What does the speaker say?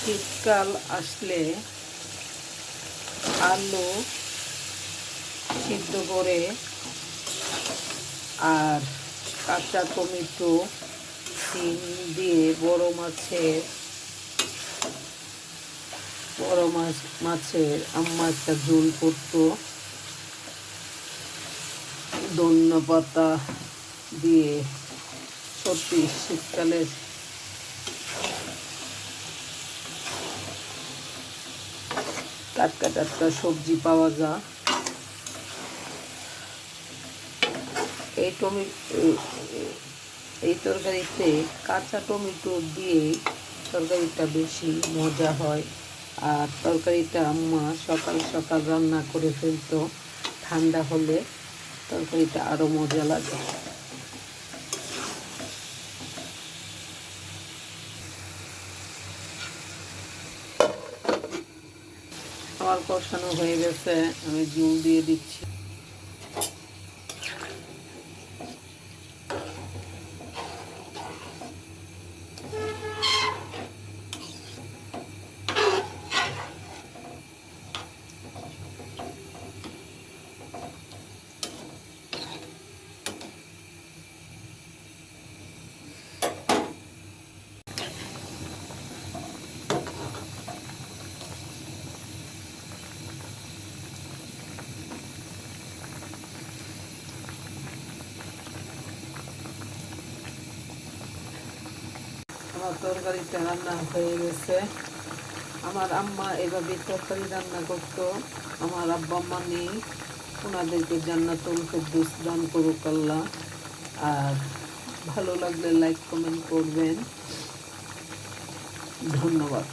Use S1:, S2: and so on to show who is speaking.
S1: শীতকাল আসলে আলু সিদ্ধ করে আর কাঁচা টমেটো সিম দিয়ে বড় মাছের আম্মা একটা ঝোল করতো, ধনিয়া পাতা দিয়ে। সত্যি শীতকালে টাটকা টাটকা সবজি পাওয়া যায়। এই তরকারিতে কাঁচা টমেটো দিয়ে তরকারিটা বেশি মজা হয়। আর তরকারিটা আম্মা সকাল সকাল রান্না করে ফেলতো, ঠান্ডা হলে তরকারিটা আরও মজা লাগে। আমার কষানো হয়ে গেছে, আমি জল দিয়ে দিচ্ছি। আমার তরকারিটা রান্না হয়ে গেছে। আমার আম্মা এভাবে তরকারি রান্না করতো। আমার আব্বা আম্মা নেই, ওনাদেরকে জান্নাতুল ফেরদৌস দান করুক আল্লাহ। আর ভালো লাগলে লাইক কমেন্ট করবেন। ধন্যবাদ।